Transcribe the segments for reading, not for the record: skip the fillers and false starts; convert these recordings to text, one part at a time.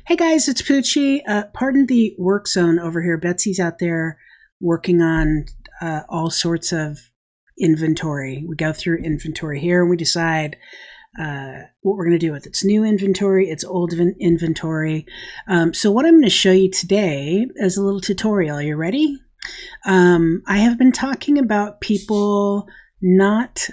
Hey guys, it's Poochie. Pardon the work zone over here. Betsy's out there working on all sorts of inventory. We go through inventory here and we decide what we're going to do with it. It's new inventory, it's old inventory. So what I'm going to show you today is a little tutorial. Are you ready? I have been talking about people not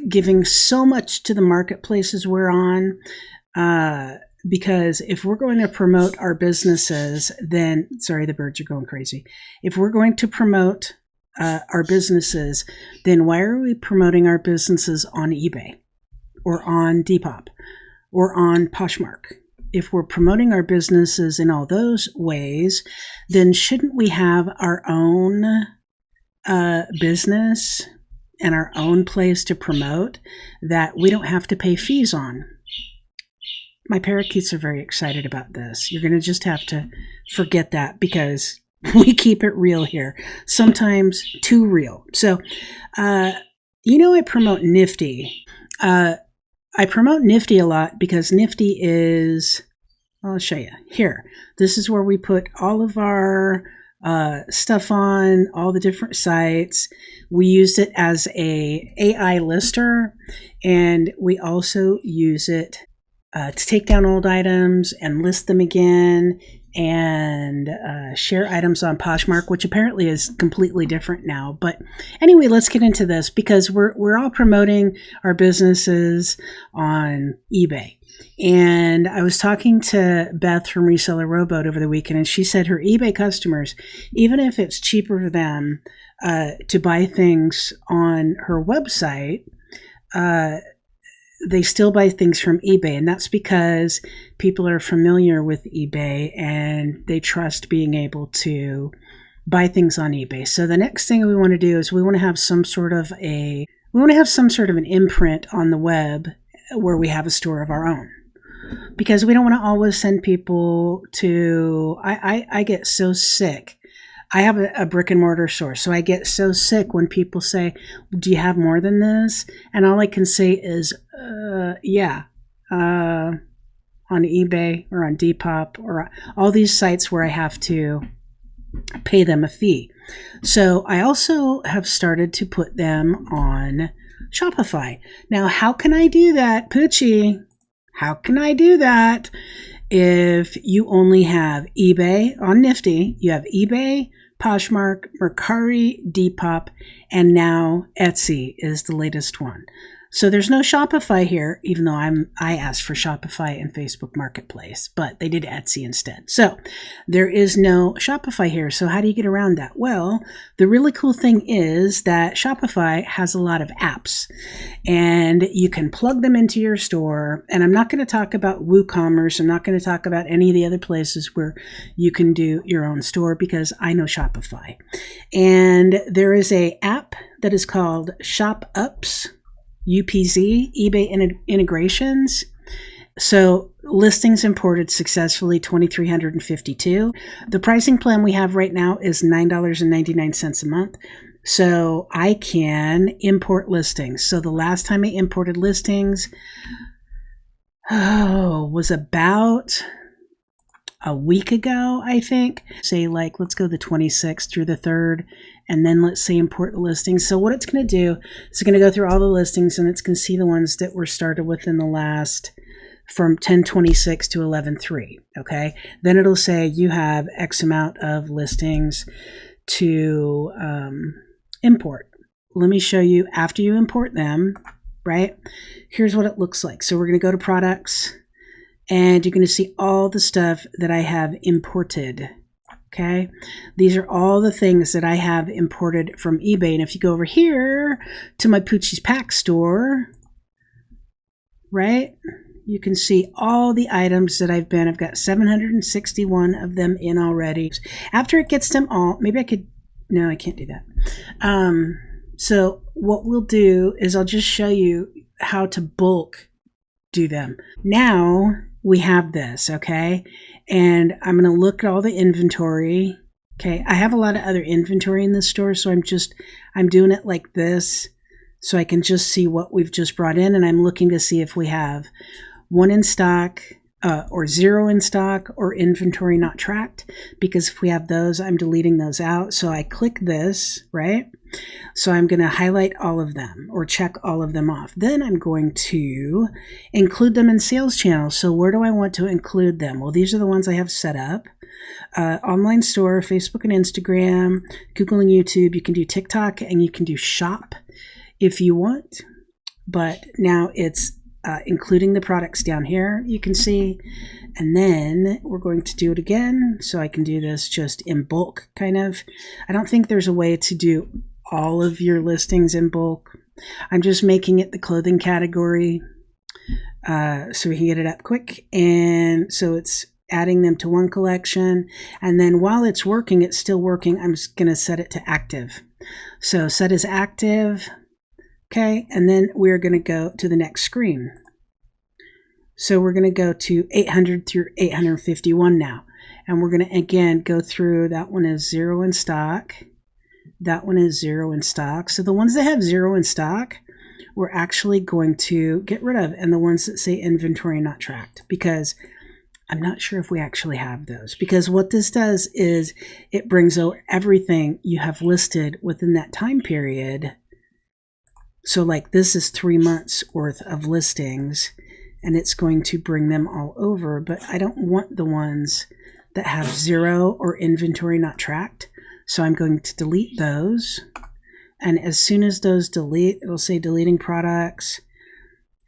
giving so much to the marketplaces we're on. Because if we're going to promote our businesses, then, sorry, the birds are going crazy. If we're going to promote our businesses, then why are we promoting our businesses on eBay or on Depop or on Poshmark? If we're promoting our businesses in all those ways, then shouldn't we have our own business and our own place to promote that we don't have to pay fees on? My parakeets are very excited about this. You're going to just have to forget that because we keep it real here. Sometimes too real. So, I promote Nifty. I promote Nifty a lot because Nifty is, I'll show you here. This is where we put all of our stuff on, all the different sites. We used it as a AI lister, and we also use it to take down old items and list them again and share items on Poshmark, which apparently is completely different now. But anyway, let's get into this because we're all promoting our businesses on eBay. And I was talking to Beth from Reseller Rowboat over the weekend, and she said her eBay customers, even if it's cheaper for them to buy things on her website, they still buy things from eBay, and that's because people are familiar with eBay and they trust being able to buy things on eBay. So the next thing we want to do is we want to have some sort of an imprint on the web where we have a store of our own, because we don't want to always send people to. I get so sick. I have a brick and mortar store, so I get so sick when people say, do you have more than this? And all I can say is, yeah, on eBay or on Depop or all these sites where I have to pay them a fee. So I also have started to put them on Shopify. Now, how can I do that, Poochie? How can I do that? If you only have eBay on Nifty, you have eBay, Poshmark, Mercari, Depop, and now Etsy is the latest one. So there's no Shopify here, even though I asked for Shopify and Facebook Marketplace, but they did Etsy instead. So there is no Shopify here. So how do you get around that? Well, the really cool thing is that Shopify has a lot of apps, and you can plug them into your store. And I'm not going to talk about WooCommerce. I'm not going to talk about any of the other places where you can do your own store because I know Shopify. And there is an app that is called ShopUps. UPZ, eBay integrations. So listings imported successfully, 2,352. The pricing plan we have right now is $9.99 a month. So I can import listings. So the last time I imported listings was about a week ago, I think. Say let's go the 26th through the 3rd. And then let's say import the listings. So what it's going to do is it's going to go through all the listings, and it's going to see the ones that were started within the last from 10/26 to 11/3. Okay. Then it'll say you have X amount of listings to import. Let me show you after you import them, right? Here's what it looks like. So we're going to go to products, and you're going to see all the stuff that I have imported. Okay, these are all the things that I have imported from eBay. And if you go over here to my Poochie's Pack store, right, you can see all the items that I've got 761 of them in already. After it gets them all, maybe I could, no, I can't do that. So what we'll do is I'll just show you how to bulk do them. Now we have this, okay? And I'm going to look at all the inventory. Okay, I have a lot of other inventory in this store, so I'm doing it like this so I can just see what we've just brought in, and I'm looking to see if we have one in stock, or zero in stock or inventory not tracked, because if we have those, I'm deleting those out. So I click this, right? So I'm going to highlight all of them or check all of them off. Then I'm going to include them in sales channels. So where do I want to include them? Well, these are the ones I have set up. Online store, Facebook and Instagram, Google and YouTube. You can do TikTok and you can do shop if you want. But now it's including the products down here, you can see. And then we're going to do it again. So I can do this just in bulk, kind of. I don't think there's a way to do all of your listings in bulk. I'm just making it the clothing category so we can get it up quick. And so it's adding them to one collection. And then while it's working, it's still working, I'm just going to set it to active. So set as active. Okay, and then we're going to go to the next screen. So we're going to go to 800 through 851 now. And we're going to, again, go through. That one is zero in stock. That one is zero in stock. So the ones that have zero in stock, we're actually going to get rid of. And the ones that say inventory not tracked, because I'm not sure if we actually have those. Because what this does is it brings over everything you have listed within that time period. So like this is 3 months worth of listings, and it's going to bring them all over, but I don't want the ones that have zero or inventory not tracked. So I'm going to delete those. And as soon as those delete, it'll say deleting products.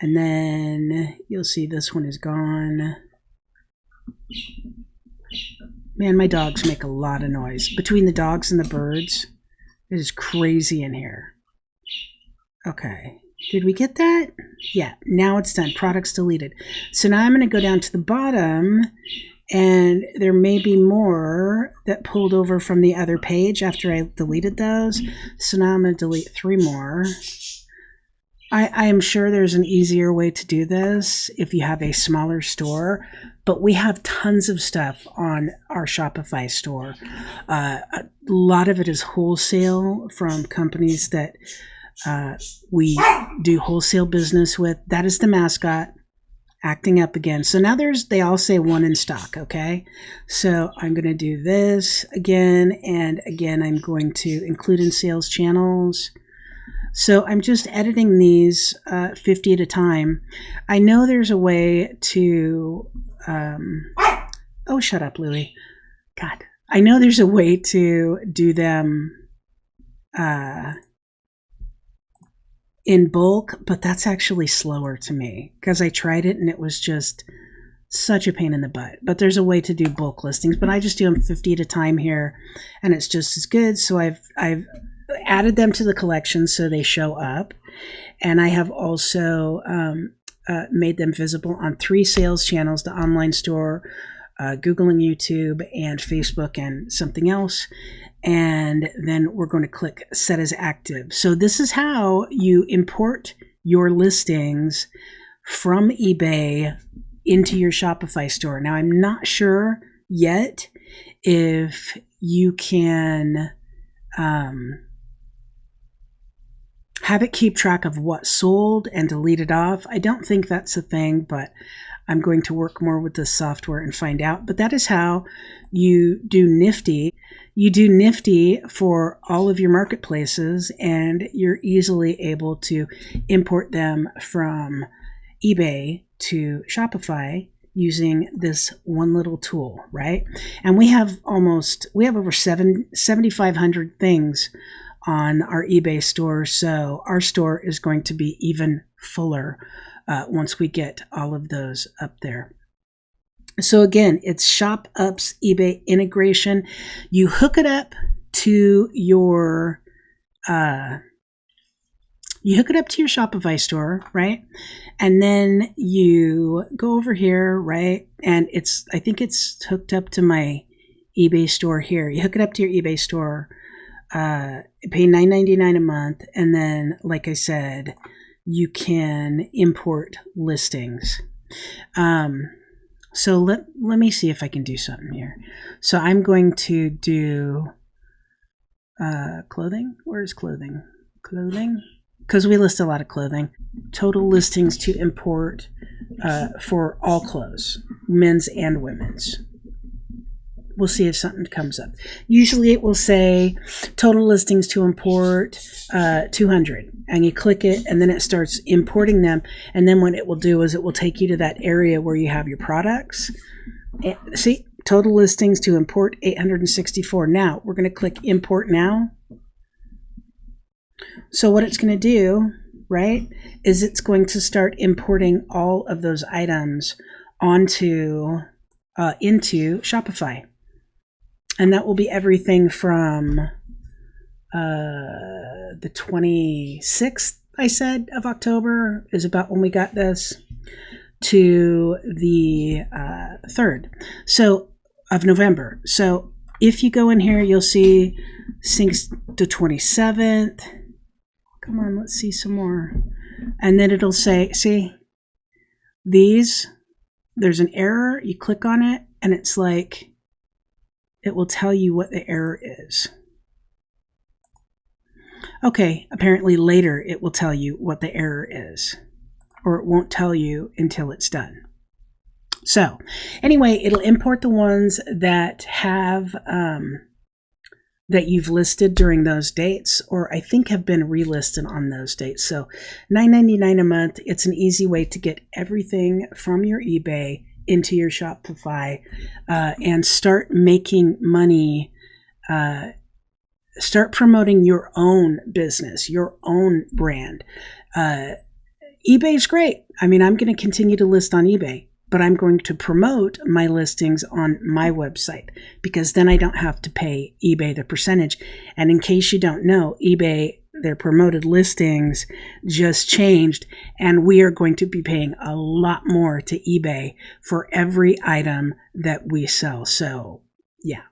And then you'll see this one is gone. Man, my dogs make a lot of noise. Between the dogs and the birds, it is crazy in here. Okay, did we get that? Yeah, now it's done. Products deleted. So now I'm going to go down to the bottom, and there may be more that pulled over from the other page after I deleted those. So now I'm going to delete 3 more. I am sure there's an easier way to do this if you have a smaller store, but we have tons of stuff on our Shopify store. A lot of it is wholesale from companies that we do wholesale business with. That is the mascot acting up again. So now they all say 1 in stock. Okay. So I'm going to do this again. And again, I'm going to include in sales channels. So I'm just editing these 50 at a time. I know there's a way to, oh, shut up, Louie. God, I know there's a way to do them, in bulk, but that's actually slower to me because I tried it and it was just such a pain in the butt. But there's a way to do bulk listings, but I just do them 50 at a time here, and it's just as good. So I've added them to the collection so they show up, and I have also made them visible on 3 sales channels: the online store, Google and YouTube, and Facebook, and something else. And then we're going to click set as active. So this is how you import your listings from eBay into your Shopify store. Now, I'm not sure yet if you can have it keep track of what sold and delete it off. I don't think that's a thing, but I'm going to work more with this software and find out. But that is how you do Nifty. You do Nifty for all of your marketplaces, and you're easily able to import them from eBay to Shopify using this one little tool, right? And we have over 7,500 things on our eBay store. So our store is going to be even fuller once we get all of those up there. So again, it's ShopUp's eBay integration. You hook it up to your Shopify store, right? And then you go over here, right? And I think it's hooked up to my eBay store here. You hook it up to your eBay store, pay $9.99 a month, and then, like I said, you can import listings. So let me see if I can do something here. So I'm going to do clothing. Where's clothing? Clothing. because we list a lot of clothing. Total listings to import for all clothes, men's and women's. We'll see if something comes up. Usually it will say total listings to import 200, and you click it and then it starts importing them. And then what it will do is it will take you to that area where you have your products. See, total listings to import 864. Now we're going to click import now. So what it's going to do, right, is it's going to start importing all of those items into Shopify. And that will be everything from the 26th, I said, of October is about when we got this, to the 3rd of November. So if you go in here, you'll see syncs the 27th. Come on, let's see some more. And then it'll say, see, these, there's an error. You click on it, and it's like, it will tell you what the error is. Okay, apparently later it will tell you what the error is, or it won't tell you until it's done. So anyway, it'll import the ones that have that you've listed during those dates, or I think have been relisted on those dates. So $9.99 a month. It's an easy way to get everything from your eBay into your Shopify and start making money. Start promoting your own business, your own brand. eBay's great. I mean, I'm going to continue to list on eBay, but I'm going to promote my listings on my website, because then I don't have to pay eBay the percentage. And in case you don't know, eBay, their promoted listings just changed, and we are going to be paying a lot more to eBay for every item that we sell. So yeah.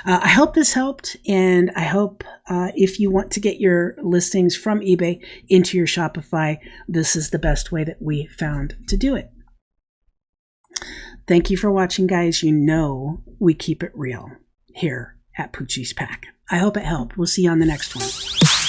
I hope this helped, and I hope if you want to get your listings from eBay into your Shopify, this is the best way that we found to do it. Thank you for watching, guys. You know we keep it real here at Poochie's Pack. I hope it helped. We'll see you on the next one.